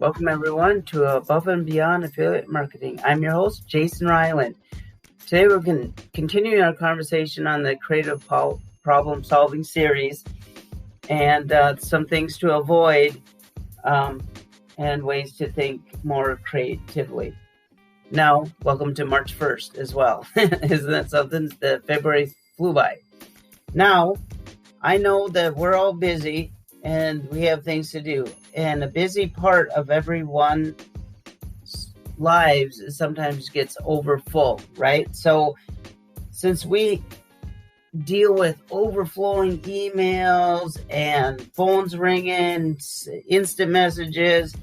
Welcome, everyone, to Above and Beyond Affiliate Marketing. I'm your host, Jason Ryland. Today, we're continuing our conversation on the Creative Problem-Solving series and some things to avoid and ways to think more creatively. Now, welcome to March 1st as well. Isn't that something? The February flew by. Now, I know that we're all busy and we have things to do. And a busy part of everyone's lives sometimes gets overfull, right? So since we deal with overflowing emails and phones ringing, instant messages,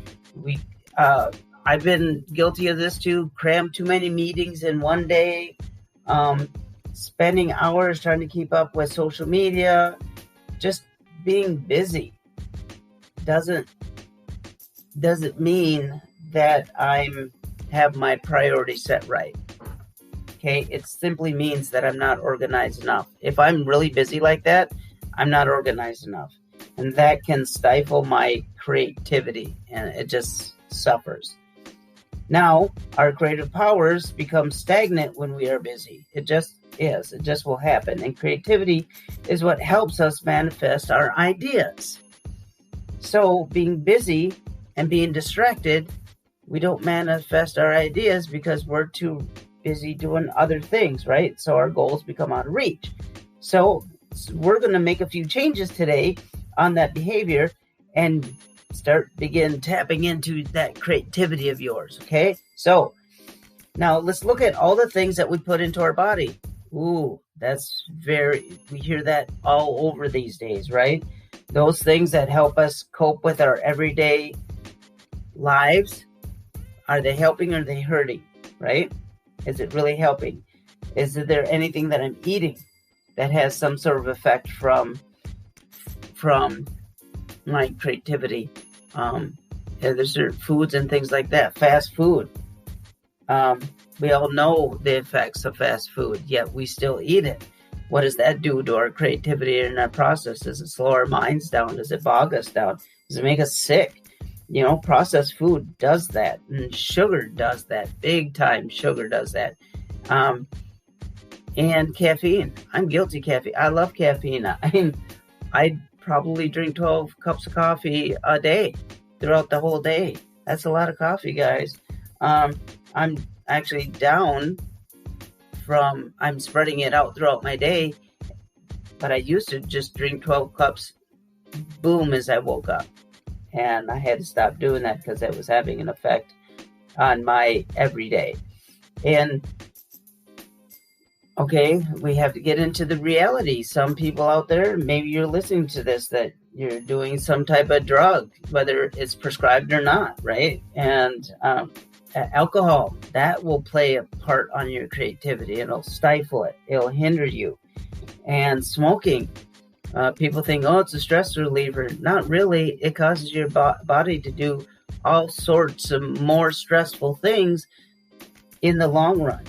I've been guilty of this too, cram too many meetings in one day, spending hours trying to keep up with social media, just being busy doesn't mean that I have my priorities set right. Okay, it simply means that I'm not organized enough. If I'm really busy like that, I'm not organized enough. And that can stifle my creativity and it just suffers. Now, our creative powers become stagnant when we are busy. It just is. It just will happen. And creativity is what helps us manifest our ideas. So being busy and being distracted, we don't manifest our ideas because we're too busy doing other things, right? So our goals become out of reach. So we're going to make a few changes today on that behavior and begin tapping into that creativity of yours, okay? So now let's look at all the things that we put into our body. Ooh, we hear that all over these days, right? Those things that help us cope with our everyday lives, are they helping or are they hurting, right? Is it really helping? Is there anything that I'm eating that has some sort of effect from my creativity? There's certain foods and things like that. Fast food. We all know the effects of fast food, yet we still eat it. What does that do to our creativity and our process? Does it slow our minds down? Does it bog us down? Does it make us sick? You know, processed food does that. And sugar does that. Big time sugar does that. And caffeine. I'm guilty of caffeine. I love caffeine. I probably drink 12 cups of coffee a day throughout the whole day. That's a lot of coffee, guys. I'm actually I'm spreading it out throughout my day, but I used to just drink 12 cups, boom, as I woke up. And I had to stop doing that because it was having an effect on my everyday. And okay, we have to get into the reality. Some people out there, maybe you're listening to this, that you're doing some type of drug, whether it's prescribed or not, right? And alcohol, that will play a part on your creativity. It'll stifle it. It'll hinder you. And smoking, people think, oh, it's a stress reliever. Not really. It causes your body to do all sorts of more stressful things in the long run.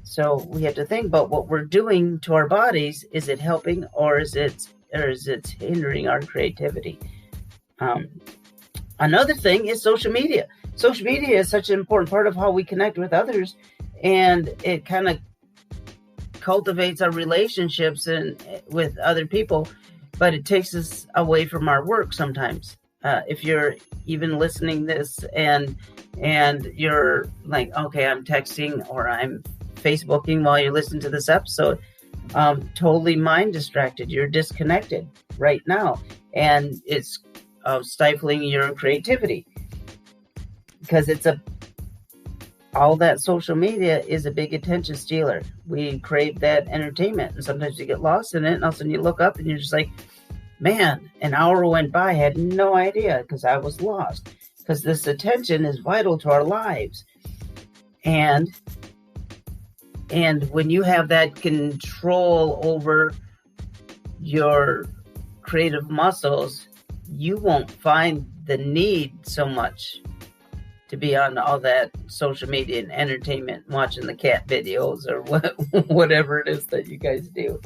So we have to think about what we're doing to our bodies. Is it helping or is it hindering our creativity? Another thing is social media. Social media is such an important part of how we connect with others, and it kind of cultivates our relationships with other people, but it takes us away from our work sometimes. If you're even listening this and you're like, okay, I'm texting or I'm Facebooking while you're listening to this episode, totally mind distracted. You're disconnected right now, and it's stifling your creativity. Because all that social media is a big attention stealer. We crave that entertainment, and sometimes you get lost in it, and all of a sudden you look up and you're just like, man, an hour went by, I had no idea because I was lost. Because this attention is vital to our lives. And when you have that control over your creative muscles, you won't find the need so much to be on all that social media and entertainment, watching the cat videos or whatever it is that you guys do.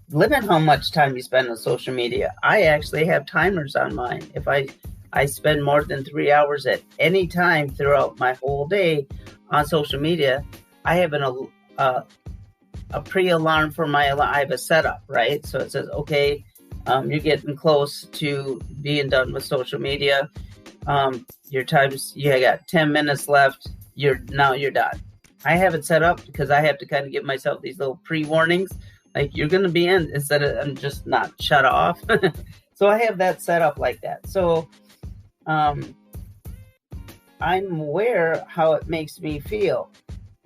Limit how much time you spend on social media. I actually have timers on mine. If I I spend more than 3 hours at any time throughout my whole day on social media, I have a pre-alarm for my alarm. I have a setup, right? So it says, okay, you're getting close to being done with social media. You got 10 minutes left. You're done. I have it set up because I have to kind of give myself these little pre-warnings, like you're going to be in, instead of I'm just not shut off. So I have that set up like that. So I'm aware how it makes me feel.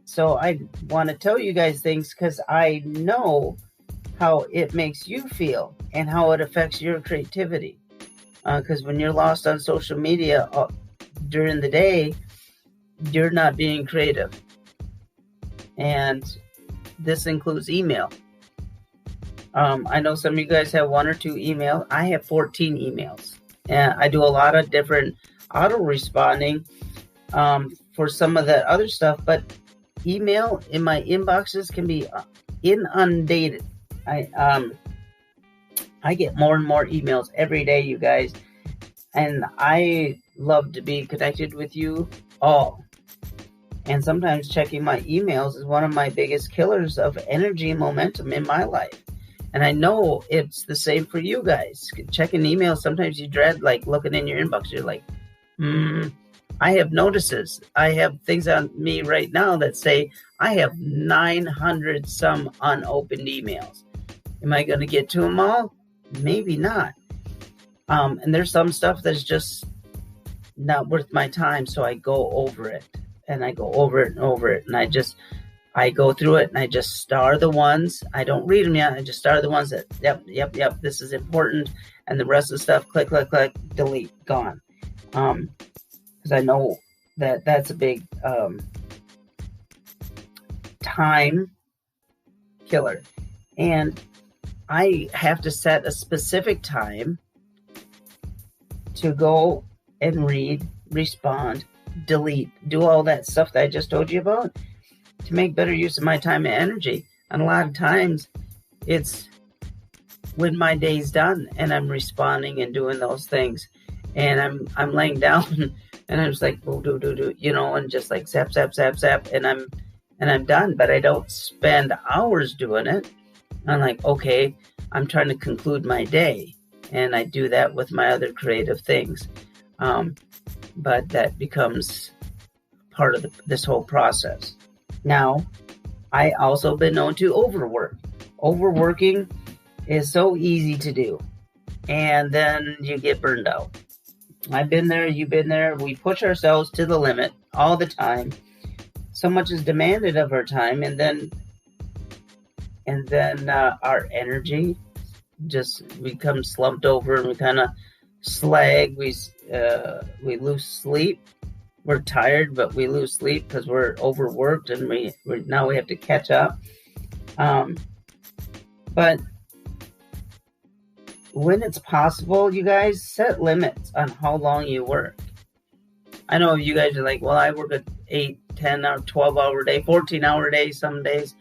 So I want to tell you guys things because I know how it makes you feel and how it affects your creativity. Because when you're lost on social media during the day, you're not being creative. And this includes email. I know some of you guys have 1 or 2 emails. I have 14 emails. And I do a lot of different auto-responding for some of that other stuff. But email in my inboxes can be inundated. I get more and more emails every day, you guys. And I love to be connected with you all. And sometimes checking my emails is one of my biggest killers of energy and momentum in my life. And I know it's the same for you guys. Checking emails, sometimes you dread like looking in your inbox. You're like, I have notices. I have things on me right now that say I have 900 some unopened emails. Am I going to get to them all? Maybe not. And there's some stuff that's just not worth my time. So I go over it and I go over it and over it. And I go through it and I just star the ones. I don't read them yet. I just star the ones that, yep, this is important. And the rest of the stuff, click, delete, gone. Because I know that that's a big time killer. And I have to set a specific time to go and read, respond, delete, do all that stuff that I just told you about to make better use of my time and energy. And a lot of times it's when my day's done and I'm responding and doing those things and I'm laying down and I'm just like, do, and just like zap, and I'm done, but I don't spend hours doing it. I'm like, okay, I'm trying to conclude my day. And I do that with my other creative things. But that becomes part of this whole process. Now, I also been known to overwork. Overworking is so easy to do. And then you get burned out. I've been there, you've been there. We push ourselves to the limit all the time. So much is demanded of our time, and then our energy just becomes slumped over, and we kind of slag. We lose sleep. We're tired, but we lose sleep because we're overworked, and we now have to catch up. But when it's possible, you guys set limits on how long you work. I know you guys are like, well, I work an 8, 10, or 12-hour day, 14-hour day some days.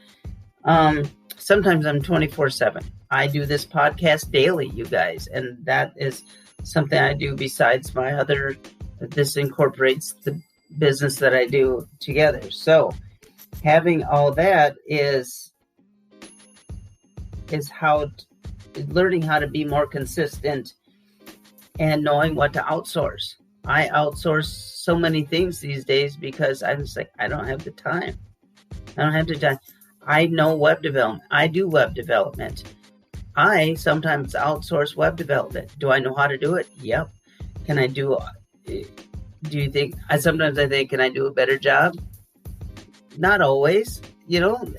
Sometimes I'm 24/7. I do this podcast daily, you guys, and that is something I do besides my other. This incorporates the business that I do together. So having all that is how learning how to be more consistent and knowing what to outsource. I outsource so many things these days because I'm just like, I don't have the time. I know web development. I do web development. I sometimes outsource web development. Do I know how to do it? Yep. Can I do you think, sometimes I think, can I do a better job? Not always.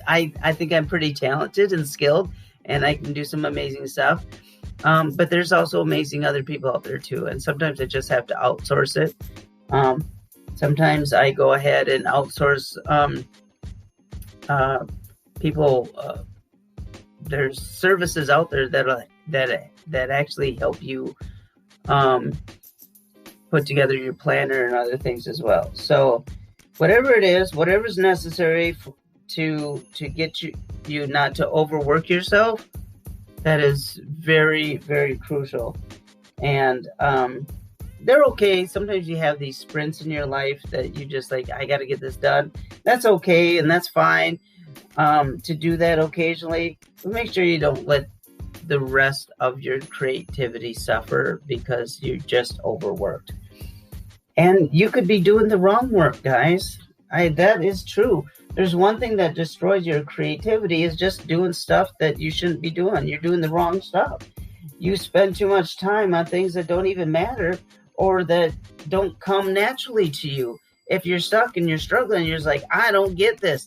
I think I'm pretty talented and skilled and I can do some amazing stuff. But there's also amazing other people out there too. And sometimes I just have to outsource it. Sometimes I go ahead and outsource people. There's services out there that actually help you put together your planner and other things as well. So whatever it is, whatever's necessary to get you not to overwork yourself, that is very, very crucial. And they're okay. Sometimes you have these sprints in your life that you just like, I got to get this done. That's okay, and that's fine to do that occasionally. But make sure you don't let the rest of your creativity suffer because you're just overworked. And you could be doing the wrong work, guys. That is true. There's one thing that destroys your creativity is just doing stuff that you shouldn't be doing. You're doing the wrong stuff. You spend too much time on things that don't even matter or that don't come naturally to you. If you're stuck and you're struggling, you're just like, I don't get this.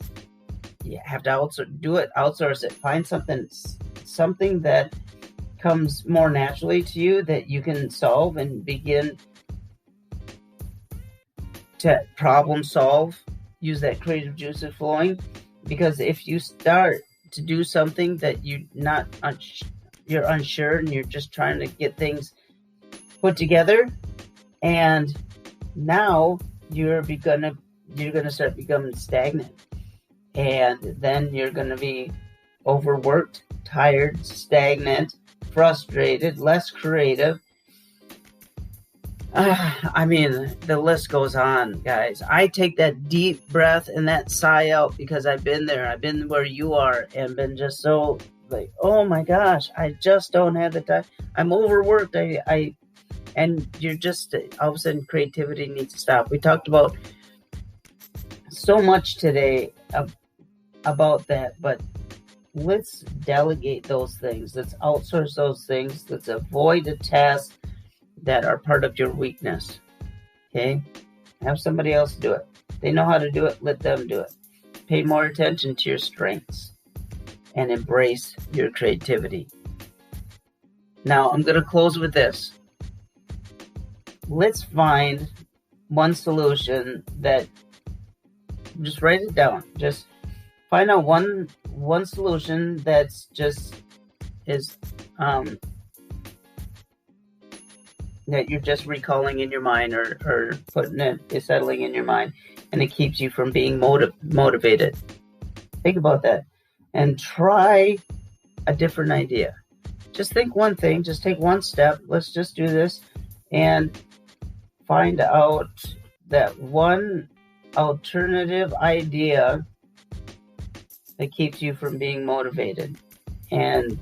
You have to outsource it. Find something that comes more naturally to you that you can solve and begin to problem solve. Use that creative juices flowing, because if you start to do something that you're unsure and you're just trying to get things put together, and now you're gonna start becoming stagnant, and then you're gonna be overworked, tired, stagnant, frustrated, less creative. I mean, the list goes on, guys. I take that deep breath and that sigh out because I've been there. I've been where you are and been just so like, oh my gosh, I just don't have the time. I'm overworked. And you're just, all of a sudden, creativity needs to stop. We talked about so much today about that, but let's delegate those things. Let's outsource those things. Let's avoid the tasks that are part of your weakness. Okay? Have somebody else do it. They know how to do it. Let them do it. Pay more attention to your strengths and embrace your creativity. Now, I'm going to close with this. Let's find one solution that, just write it down. Just find out one solution that's just is that you're just recalling in your mind or putting it, settling in your mind, and it keeps you from being motivated. Think about that and try a different idea. Just think one thing, just take one step. Let's just do this and find out that one alternative idea that keeps you from being motivated. And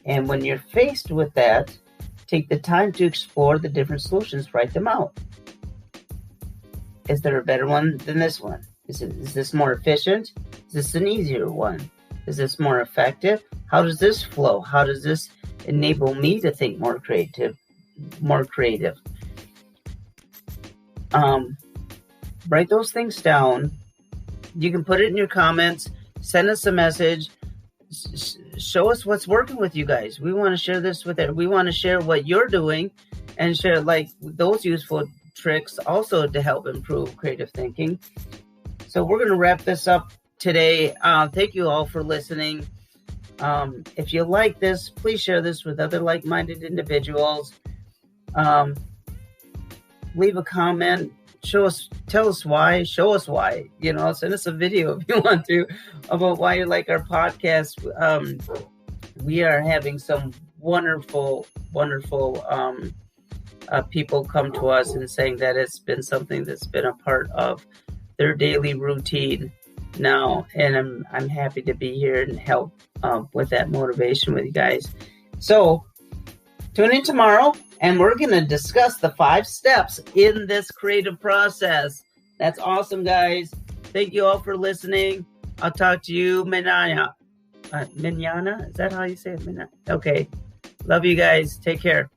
when you're faced with that, take the time to explore the different solutions. Write them out. Is there a better one than this one? Is this more efficient? Is this an easier one? Is this more effective? How does this flow? How does this enable me to think more creative? Write those things down. You can put it in your comments. Send us a message. Show us what's working with you guys. We want to share this with it. We want to share what you're doing and share like those useful tricks also to help improve creative thinking. So we're going to wrap this up today. Thank you all for listening. If you like this, please share this with other like-minded individuals. Leave a comment. Tell us why. Show us why. Send us a video if you want to about why you like our podcast. We are having some wonderful people come to us and saying that it's been something that's been a part of their daily routine now, and I'm happy to be here and help with that motivation with you guys. So tune in tomorrow, and we're going to discuss the 5 steps in this creative process. That's awesome, guys. Thank you all for listening. I'll talk to you mañana. Mañana? Is that how you say it? Okay. Love you guys. Take care.